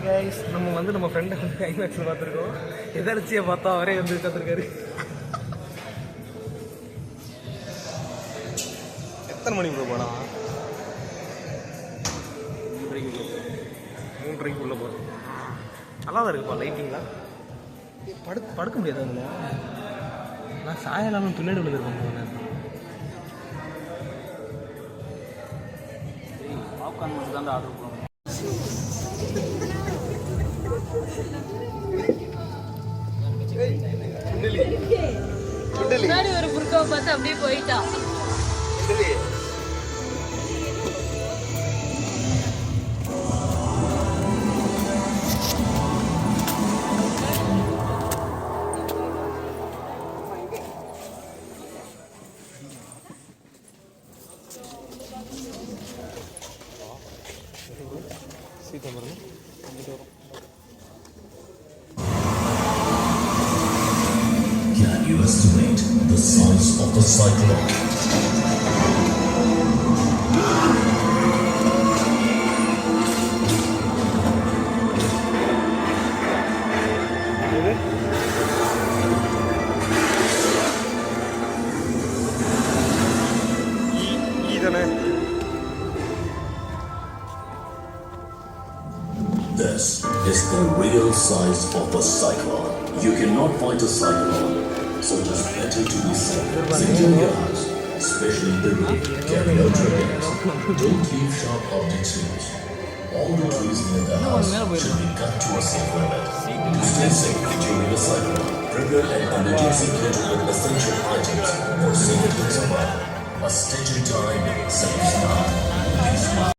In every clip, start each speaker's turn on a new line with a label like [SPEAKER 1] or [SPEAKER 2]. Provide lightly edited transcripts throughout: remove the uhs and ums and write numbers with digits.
[SPEAKER 1] Guys, நம்ம வந்து நம்ம ஃப்ரெண்டை வந்து ஐமேக்ஸில் பார்த்துருக்கோம். எதர்ச்சியை பார்த்தா அவரே வந்து பார்த்துருக்காரு. எத்தனை மணிக்கு போனால் 3:30 உள்ள போகிறோம். நல்லா தான் இருக்குப்பா லைட்டிங்லாம். படுக்க முடியாது அதில். நான் சாயலாமல் பின்னாடி விழுந்துருக்கேன்.
[SPEAKER 2] பாப்கார்ன் மட்டும் தான் ஆர்டர் பண்ணுவோம்.
[SPEAKER 3] முன்னாடி ஒரு புர்காவை பார்த்து அப்படியே போயிட்டான்.
[SPEAKER 4] Can you estimate the size of the cyclone? This is the real size of a cyclone. You cannot fight a cyclone, so it is better to be safe. Secure your house, especially the roof. Carry out your gas. Don't leave sharp objects loose. All the trees near the house should be cut to a safe limit. To stay safe during a cyclone, prepare an emergency kit with essential items for safety survival. A stitch in time saves none. Please mind.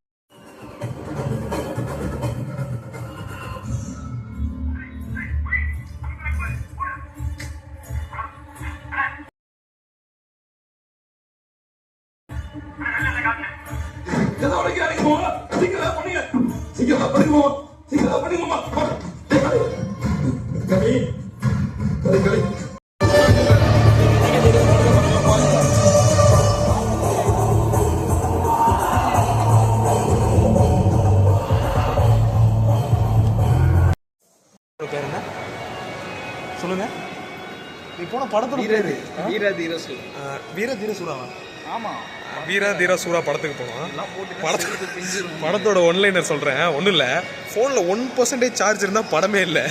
[SPEAKER 1] சொல்லுங்க. நீ போன படத்தோட வீர சூடாவா?
[SPEAKER 2] ஆமாம்,
[SPEAKER 1] வீர சூடா படத்துக்கு போனோம். படத்தோட ஒன்லைனர் சொல்கிறேன். ஒன்றும் இல்லை, ஃபோனில் 1% சார்ஜ் இருந்தால் படமே இல்லை.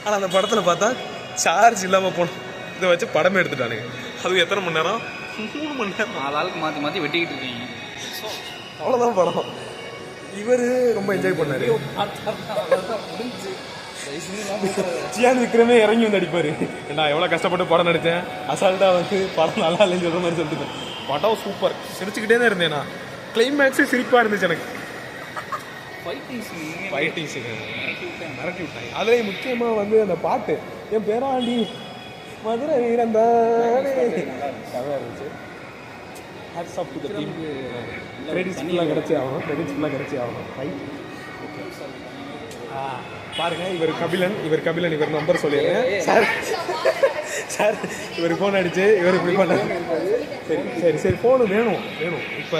[SPEAKER 1] ஆனால் அந்த படத்தில் பார்த்தா சார்ஜ் இல்லாமல் போனோம். இதை வச்சு படமே எடுத்துட்டானுங்க. அதுவும் எத்தனை மணி நேரம்? 3 மணி நேரம்.
[SPEAKER 2] 4 ஆளுக்கு மாற்றி மாற்றி வெட்டிக்கிட்டு இருக்கீங்க.
[SPEAKER 1] அவ்வளோதான் படம். இவர் ரொம்ப என்ஜாய் பண்ணார். சியான் விக்ரமே இறங்கி வந்து அடிப்பார். நான் எவ்வளோ கஷ்டப்பட்டு படம் நடித்தேன், அசால்ட்டாக வந்து படம் நல்லா இல்லைன்னு சொல்கிற மாதிரி சொல்லிட்டு படம் சூப்பர். சிரிச்சுக்கிட்டே தான் இருந்தேன். நான் கிளைமேக்ஸே சிரிப்பாக இருந்துச்சு எனக்கு. ஃபைட்டிங் சீன் மிரட்டி விட்டாங்க. அதுலேயும் முக்கியமாக வந்து அந்த பாட்டு, என் பேராண்டி மதுரை வீரந்தானே கதையாக இருந்துச்சு. Hats off to the team. Credits ஃபுல்லாக கிடச்சி ஆகணும். ரைட், பாருங்க. இவர் கபிலன், இவர் நம்பர் சொல்லிடுறேன் சார். இவர் ஃபோன் அடிச்சு இவர் இப்படி பண்ணார். சரி ஃபோனு வேணும். இப்போ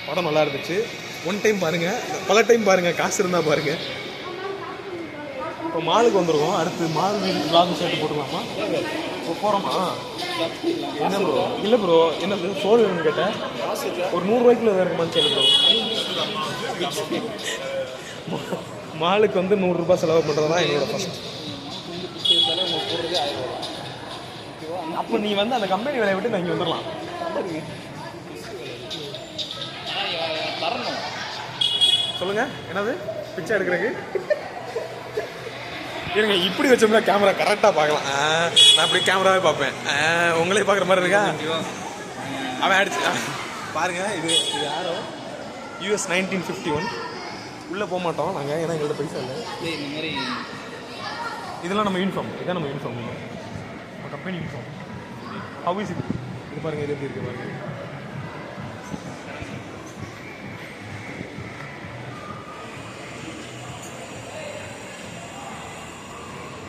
[SPEAKER 1] படம் நல்லா இருந்துச்சு. ஒன் டைம் பாருங்கள், பல டைம் பாருங்கள், காசு இருந்தால் பாருங்கள். இப்போ மாலுக்கு வந்துருக்கோம். அடுத்து மால் வ்ளாக் சேர்த்து போட்டுக்கலாமா? இப்போ போகிறோமா? என்ன ப்ரோ? இல்லை ப்ரோ, என்னது ஃபோன் வேணும்னு கேட்டேன். ஒரு 100 ரூபாய்க்குள்ள இருக்குமான்னு சொல்லு ப்ரோ. மாலுக்கு வந்து 100 ரூபாய் செலவு பண்ணுறது தான் என்னோட ஃபஸ்ட். அப்போ நீ வந்து அந்த கம்பெனி வேலையை விட்டு நான் இங்கே வந்துடலாம். சொல்லுங்கள், என்னது பிச்சை எடுக்கிறதுக்கு? இருங்க, இப்படி வச்சோம்னா கேமரா கரெக்டாக பார்க்கலாம். நான் இப்படி கேமராவே பார்ப்பேன். உங்களே பார்க்குற மாதிரி இருக்கா? அவன் அடிச்சு பாருங்கள். இது யாரோ US 1951. உள்ளே போக மாட்டோம் நாங்கள், ஏன்னா எங்கள்கிட்ட பைசா இல்லை.
[SPEAKER 2] இந்த மாதிரி
[SPEAKER 1] இதெல்லாம் நம்ம யூனிஃபார்ம். இதான் நம்ம யூனிஃபார்ம், நம்ம company uniform. How is it? இது பாருங்கள், இது எப்படி இருக்குது பாருங்கள்.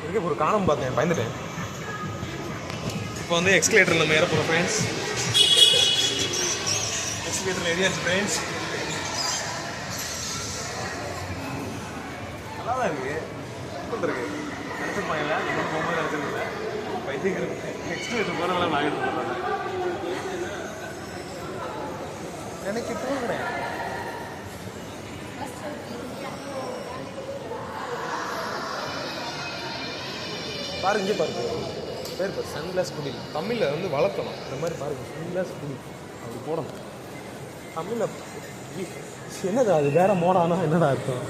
[SPEAKER 1] இதுக்கு ஒரு காணம் பார்த்தேன், பயந்துட்டேன். இப்போ வந்து எக்ஸ்கலேட்டரில் நம்ம ஏற போகிறோம் ஃப்ரெண்ட்ஸ். எக்ஸ்கலேட்டரில் ஏறியாச்சு ஃப்ரெண்ட்ஸ். நல்லா தான் இருக்கு இருக்கு நினச்சிருப்பாங்க நம்ம போகும்போது நினச்சதில்ல வைத்தியர் நெக்ஸ்ட் இது போகிறவங்க நான் எடுத்து போகிறேன் எனக்கு தூங்குறேன் பாருங்க இங்கே பாருங்க பேர் பாரு சன்கிளாஸ் குடில் தமிழில் வந்து வளர்க்கணும் இந்த மாதிரி பாருங்க சன்கிளாஸ் குடில் அப்படி போடணும் தமிழில் என்னடா அது வேற மோடானா என்னடா அர்த்தம்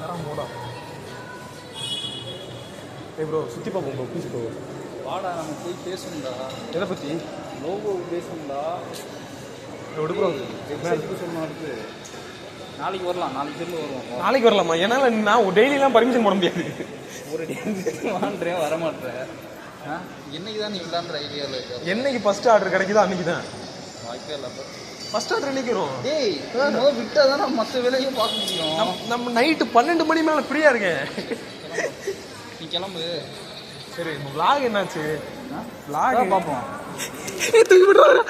[SPEAKER 1] வேற மோடா ப்ரோ சுற்றி பார்ப்போம் ப்ரோ ப்ளீஸ் ப்ரோ
[SPEAKER 2] வாடா நம்ம போய் பேசணும்டா.
[SPEAKER 1] எதை பற்றி
[SPEAKER 2] லோகோ பேசணும்டா.
[SPEAKER 1] விடுப்புறோம்
[SPEAKER 2] வெப்சைட்டுக்கு சொல்லணும் அடுத்து. நாளைக்கு வரலாம், நாளைக்கு திரும்ப வருவோம்.
[SPEAKER 1] நாளைக்கு வரலாமா? என்னால் நான் டெய்லியெலாம் பர்மிஷன் போட முடியாது.
[SPEAKER 2] ஒரு டே வான்றேன் வரமாட்டேன். என்னைக்கு தான் நீ விளாண்டுற ஐடியாவில் இருக்க?
[SPEAKER 1] என்னைக்கு ஃபர்ஸ்ட் ஆர்டர் கிடைக்குதோ அன்னைக்கு தான்.
[SPEAKER 2] வாய்ப்பே இல்லை.
[SPEAKER 1] ஃபர்ஸ்ட் ஆர்டர் என்னைக்கு வரும்?
[SPEAKER 2] டேய் விட்டால் தான் நம்ம மற்ற வேலையும் பார்க்க முடியும்.
[SPEAKER 1] நம்ம நைட்டு 12 மணி மேலே ஃப்ரீயாக இருக்கேன்.
[SPEAKER 2] நீ கிளம்பு.
[SPEAKER 1] சரி விளாக் என்னாச்சு? விளாக்
[SPEAKER 2] பார்ப்போம்.
[SPEAKER 1] தூக்கி விட்டுறாங்க.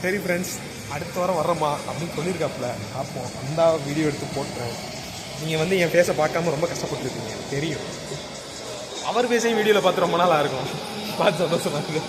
[SPEAKER 1] சரி ஃப்ரெண்ட்ஸ், அடுத்த வாரம் வர்றோமா அப்படின்னு சொல்லியிருக்காப்புல. பார்ப்போம். அந்த வீடியோ எடுத்து போட்டுறேன். நீங்கள் வந்து என் ஃபேஸை பார்க்காம ரொம்ப கஷ்டப்பட்டுருக்கீங்க தெரியும். அவர் ஃபேஸையும் வீடியோவில் பார்த்து ரொம்ப நாளாக இருக்கும். பார்த்து சந்தோஷமாக இருக்குது.